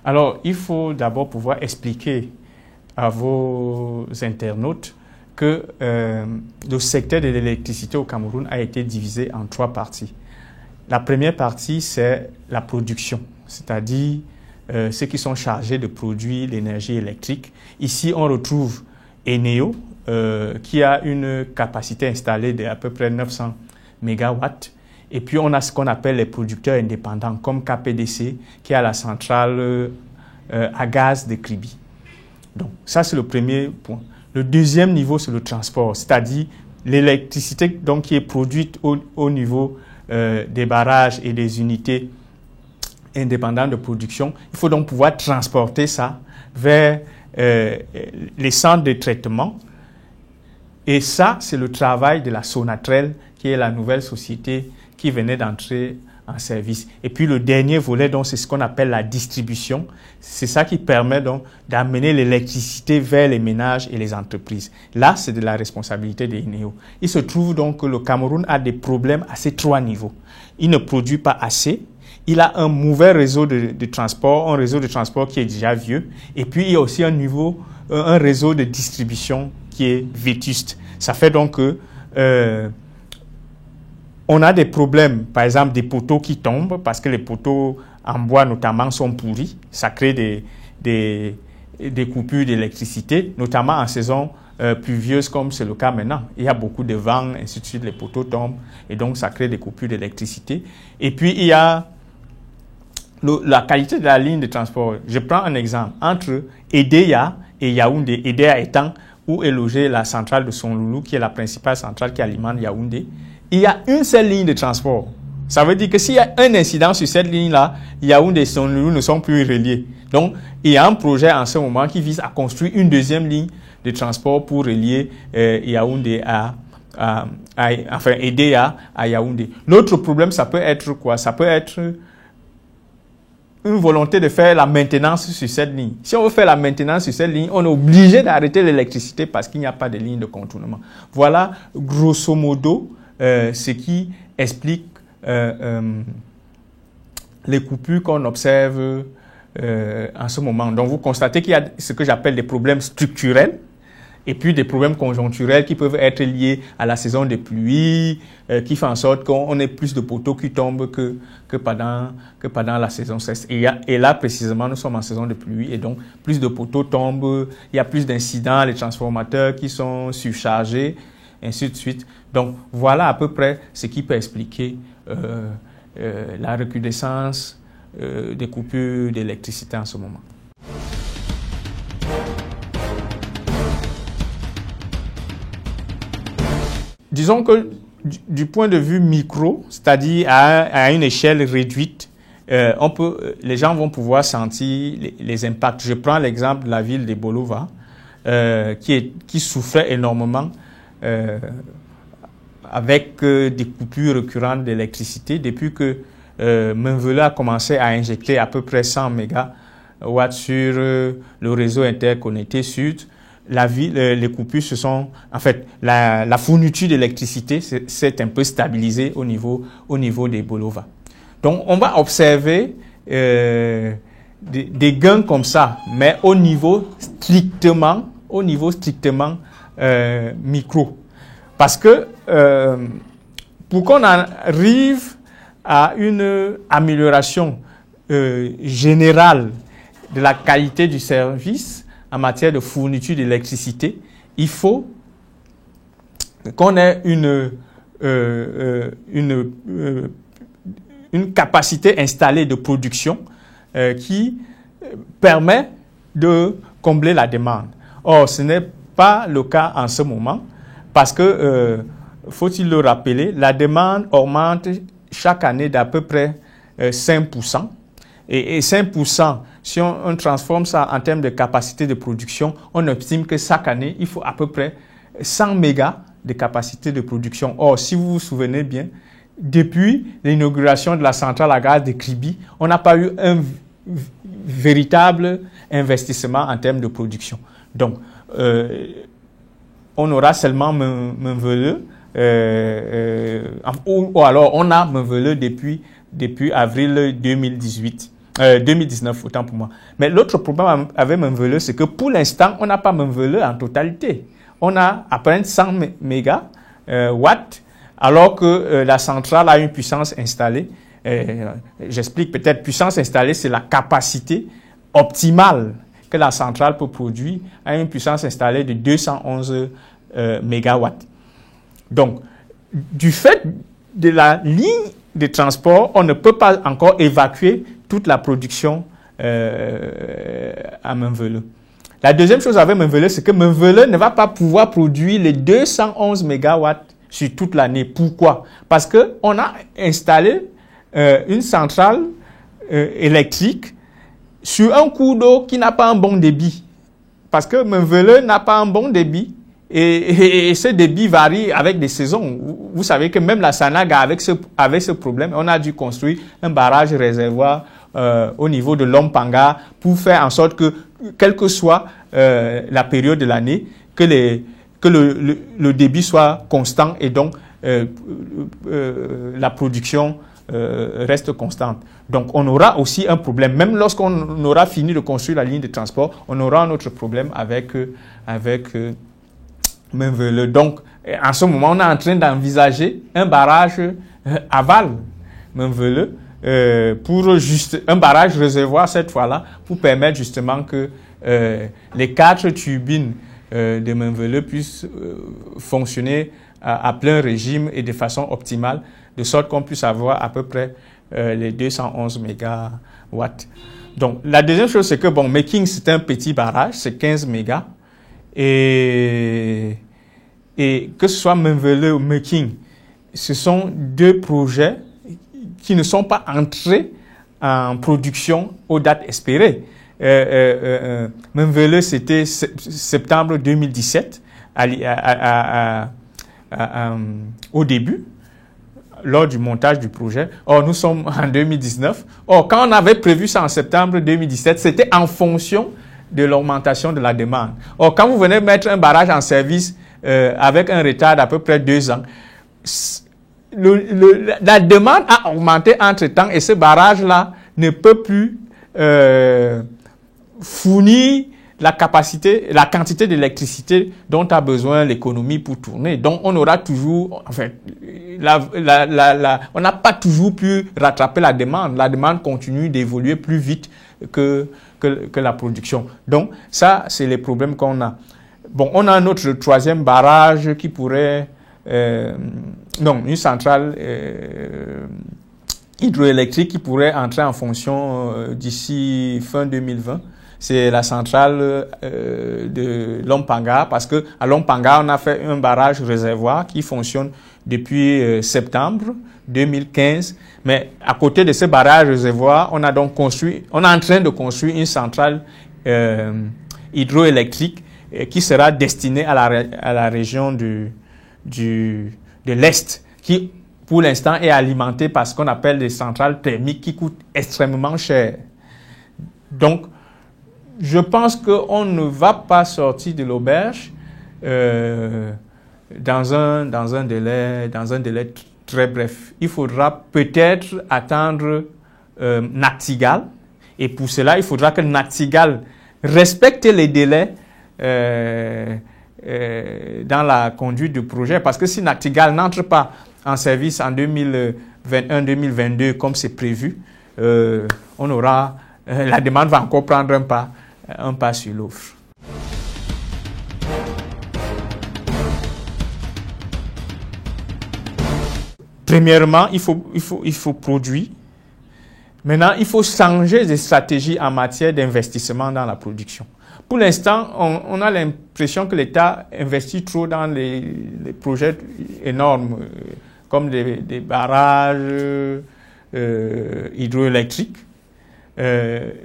Alors, il faut d'abord pouvoir expliquer à vos internautes que le secteur de l'électricité au Cameroun a été divisé en 3 parties. La première partie, c'est la production, c'est-à-dire ceux qui sont chargés de produire l'énergie électrique. Ici, on retrouve Eneo, qui a une capacité installée d'à peu près 900 MW. Et puis, on a ce qu'on appelle les producteurs indépendants, comme KPDC, qui a la centrale à gaz de Kribi. Donc, ça, c'est le premier point. Le deuxième niveau, c'est le transport, c'est-à-dire l'électricité donc, qui est produite au niveau des barrages et des unités indépendantes de production. Il faut donc pouvoir transporter ça vers les centres de traitement. Et ça, c'est le travail de la Sonatrel, qui est la nouvelle société qui venait d'entrer en service. Et puis le dernier volet, donc, c'est ce qu'on appelle la distribution. C'est ça qui permet donc d'amener l'électricité vers les ménages et les entreprises. Là, c'est de la responsabilité des INEO. Il se trouve donc que le Cameroun a des problèmes à ces 3 niveaux. Il ne produit pas assez. Il a un mauvais réseau de transport, un réseau de transport qui est déjà vieux. Et puis, il y a aussi un réseau de distribution qui est vétuste. Ça fait donc que on a des problèmes, par exemple des poteaux qui tombent, parce que les poteaux en bois notamment sont pourris. Ça crée des coupures d'électricité, notamment en saison pluvieuse comme c'est le cas maintenant. Il y a beaucoup de vent, ainsi de suite, les poteaux tombent et donc ça crée des coupures d'électricité. Et puis il y a la qualité de la ligne de transport. Je prends un exemple. Entre Edea et Yaoundé, Edea étant où est logée la centrale de Sonloulou, qui est la principale centrale qui alimente Yaoundé, il y a une seule ligne de transport. Ça veut dire que s'il y a un incident sur cette ligne-là, Yaoundé et Sonloulou ne sont plus reliés. Donc, il y a un projet en ce moment qui vise à construire une deuxième ligne de transport pour relier Yaoundé enfin, Edea à Yaoundé. L'autre problème, ça peut être quoi? Ça peut être une volonté de faire la maintenance sur cette ligne. Si on veut faire la maintenance sur cette ligne, on est obligé d'arrêter l'électricité parce qu'il n'y a pas de ligne de contournement. Voilà, grosso modo, ce qui explique les coupures qu'on observe en ce moment. Donc, vous constatez qu'il y a ce que j'appelle des problèmes structurels et puis des problèmes conjoncturels qui peuvent être liés à la saison des pluies, qui fait en sorte qu'on ait plus de poteaux qui tombent que pendant la saison sèche. Et là, précisément, nous sommes en saison de pluie et donc plus de poteaux tombent, il y a plus d'incidents, les transformateurs qui sont surchargés, ainsi de suite. Donc, voilà à peu près ce qui peut expliquer la recrudescence des coupures d'électricité en ce moment. Disons que du point de vue micro, c'est-à-dire à une échelle réduite, les gens vont pouvoir sentir les impacts. Je prends l'exemple de la ville de Bolova, qui souffrait énormément avec des coupures récurrentes d'électricité depuis que Menvele a commencé à injecter à peu près 100 mégawatts sur le réseau interconnecté sud. Les coupures en fait, la fourniture d'électricité s'est un peu stabilisée au niveau des Bolova. Donc, on va observer des gains comme ça, mais au niveau strictement micro. Parce que pour qu'on arrive à une amélioration générale de la qualité du service en matière de fourniture d'électricité, il faut qu'on ait une capacité installée de production qui permet de combler la demande. Or, ce n'est pas le cas en ce moment parce que, faut-il le rappeler, la demande augmente chaque année d'à peu près 5%. Et 5%, si on transforme ça en termes de capacité de production, on estime que chaque année, il faut à peu près 100 mégas de capacité de production. Or, si vous vous souvenez bien, depuis l'inauguration de la centrale à gaz de Kribi, on n'a pas eu un véritable investissement en termes de production. Donc, on aura seulement Menvele, ou alors on a Menvele depuis avril 2018. 2019, autant pour moi. Mais l'autre problème avec Menveleu, c'est que pour l'instant, on n'a pas Menveleu en totalité. On a à peine 100 mégawatts, alors que la centrale a une puissance installée. J'explique peut-être, puissance installée, c'est la capacité optimale que la centrale peut produire à une puissance installée de 211 mégawatts. Donc, du fait de la ligne de transport, on ne peut pas encore évacuer toute la production à Menveleu. La deuxième chose avec Menveleu, c'est que Menveleu ne va pas pouvoir produire les 211 mégawatts sur toute l'année. Pourquoi? Parce qu'on a installé une centrale électrique sur un cours d'eau qui n'a pas un bon débit. Parce que Menveleu n'a pas un bon débit. Et ce débit varie avec des saisons. Vous savez que même la Sanaga, avec ce problème, on a dû construire un barrage réservoir au niveau de Lompanga pour faire en sorte que, quelle que soit la période de l'année, que le débit soit constant et donc la production reste constante. Donc on aura aussi un problème. Même lorsqu'on aura fini de construire la ligne de transport, on aura un autre problème avec Menveleu. Donc, en ce moment, on est en train d'envisager un barrage aval Menveleu pour juste un barrage réservoir cette fois-là pour permettre justement que les 4 turbines de Menveleu puissent fonctionner à plein régime et de façon optimale, de sorte qu'on puisse avoir à peu près les 211 mégawatts. Donc, la deuxième chose, c'est que, bon, Making, c'est un petit barrage, c'est 15 mégas. Et que ce soit Menveleu ou Making, ce sont 2 projets qui ne sont pas entrés en production aux dates espérées. Menveleu, c'était septembre 2017, au début, lors du montage du projet. Or, nous sommes en 2019. Or, quand on avait prévu ça en septembre 2017, c'était en fonction de l'augmentation de la demande. Or, quand vous venez mettre un barrage en service avec un retard d'à peu près 2 ans, la demande a augmenté entre-temps et ce barrage-là ne peut plus fournir la quantité d'électricité dont a besoin l'économie pour tourner. Donc, on aura toujours, en fait, on n'a pas toujours pu rattraper la demande. La demande continue d'évoluer plus vite que la production. Donc, ça, c'est les problèmes qu'on a. Bon, on a notre 3e barrage qui pourrait... une centrale hydroélectrique qui pourrait entrer en fonction d'ici fin 2020. C'est la centrale de Lompanga, parce que à Lompanga, on a fait un barrage réservoir qui fonctionne depuis septembre 2015. Mais à côté de ce barrage réservoir, on est en train de construire une centrale hydroélectrique qui sera destinée à la région de l'Est, qui pour l'instant est alimentée par ce qu'on appelle des centrales thermiques qui coûtent extrêmement cher. Donc, je pense qu'on ne va pas sortir de l'auberge dans un délai très bref. Il faudra peut-être attendre Nachtigal, et pour cela, il faudra que Nachtigal respecte les délais dans la conduite du projet, parce que si Nachtigal n'entre pas en service en 2021-2022 comme c'est prévu, on aura la demande va encore prendre un pas sur l'offre. Premièrement, il faut produire. Maintenant, il faut changer de stratégie en matière d'investissement dans la production. Pour l'instant, on a l'impression que l'État investit trop dans les projets énormes, comme des barrages hydroélectriques.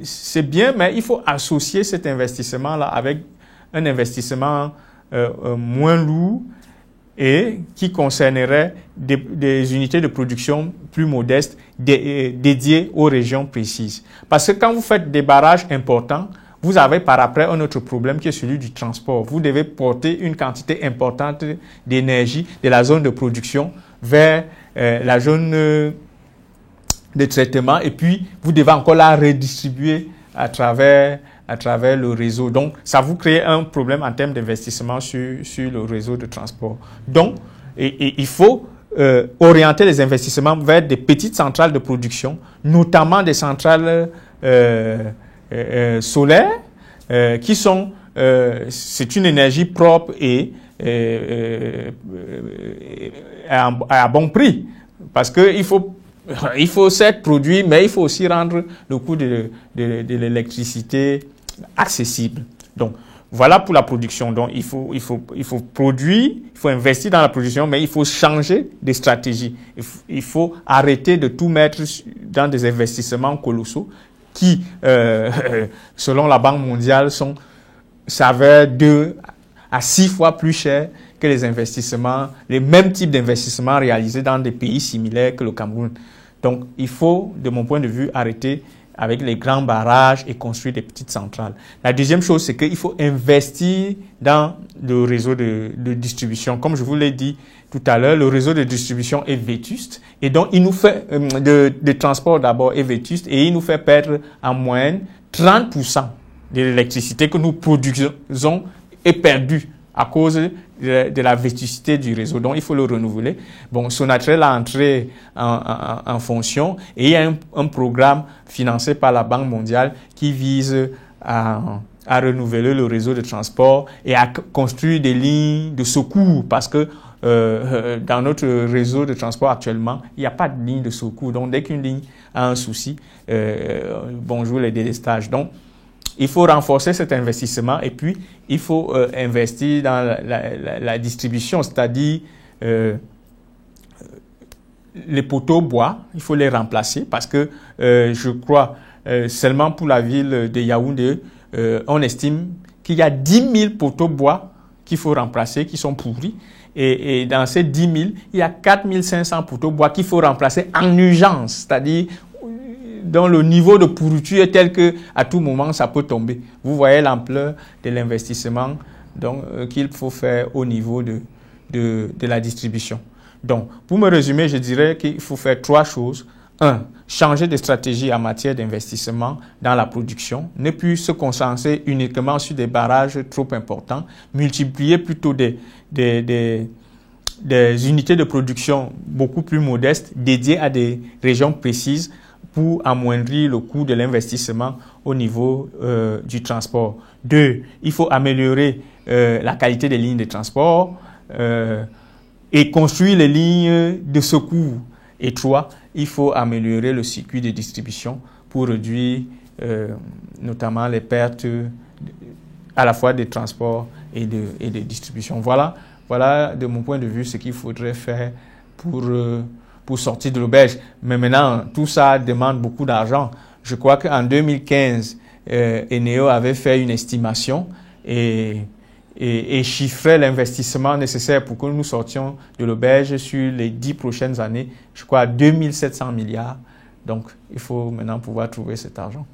C'est bien, mais il faut associer cet investissement-là avec un investissement moins lourd et qui concernerait des unités de production plus modestes dédiées aux régions précises. Parce que quand vous faites des barrages importants, vous avez par après un autre problème qui est celui du transport. Vous devez porter une quantité importante d'énergie de la zone de production vers la zone de traitement et puis vous devez encore la redistribuer à travers le réseau. Donc, ça vous crée un problème en termes d'investissement sur le réseau de transport. Donc, il faut orienter les investissements vers des petites centrales de production, notamment des centrales solaires, qui sont, c'est une énergie propre et à bon prix. Parce que il faut certes produire, mais il faut aussi rendre le coût de l'électricité accessible. Donc, voilà pour la production. Donc, il faut produire, il faut investir dans la production, mais il faut changer de stratégie. Il faut arrêter de tout mettre dans des investissements colossaux qui, selon la Banque mondiale, s'avèrent 2 à 6 fois plus chers que les mêmes types d'investissements réalisés dans des pays similaires que le Cameroun. Donc, il faut, de mon point de vue, arrêter avec les grands barrages et construire des petites centrales. La deuxième chose, c'est qu'il faut investir dans le réseau de distribution. Comme je vous l'ai dit tout à l'heure, le réseau de distribution est vétuste et donc il nous fait, de transport d'abord est vétuste et il nous fait perdre en moyenne 30% de l'électricité que nous produisons est perdue à cause de la vétusté du réseau. Donc, il faut le renouveler. Bon, Sonatrach a entré en fonction et il y a un programme financé par la Banque mondiale qui vise à renouveler le réseau de transport et à construire des lignes de secours parce que dans notre réseau de transport actuellement, il n'y a pas de ligne de secours. Donc, dès qu'une ligne a un souci, bonjour les délestages. Donc, il faut renforcer cet investissement et puis il faut investir dans la distribution, c'est-à-dire les poteaux bois, il faut les remplacer parce que je crois seulement pour la ville de Yaoundé, on estime qu'il y a 10 000 poteaux bois qu'il faut remplacer, qui sont pourris. Et dans ces 10 000, il y a 4 500 poteaux bois qu'il faut remplacer en urgence, c'est-à-dire dont le niveau de pourriture est tel que à tout moment ça peut tomber. Vous voyez l'ampleur de l'investissement qu'il faut faire au niveau de la distribution. Donc, pour me résumer, je dirais qu'il faut faire 3 choses. 1. Changer de stratégie en matière d'investissement dans la production. Ne plus se concentrer uniquement sur des barrages trop importants. Multiplier plutôt des unités de production beaucoup plus modestes dédiées à des régions précises pour amoindrir le coût de l'investissement au niveau du transport. 2. Il faut améliorer la qualité des lignes de transport et construire les lignes de secours. Et 3. Il faut améliorer le circuit de distribution pour réduire notamment les pertes à la fois des transports et de distribution. Voilà de mon point de vue ce qu'il faudrait faire pour sortir de l'auberge. Mais maintenant, tout ça demande beaucoup d'argent. Je crois qu'en 2015, Eneo avait fait une estimation et chiffrait l'investissement nécessaire pour que nous sortions de l'auberge sur les 10 prochaines années, je crois à 2700 milliards. Donc, il faut maintenant pouvoir trouver cet argent.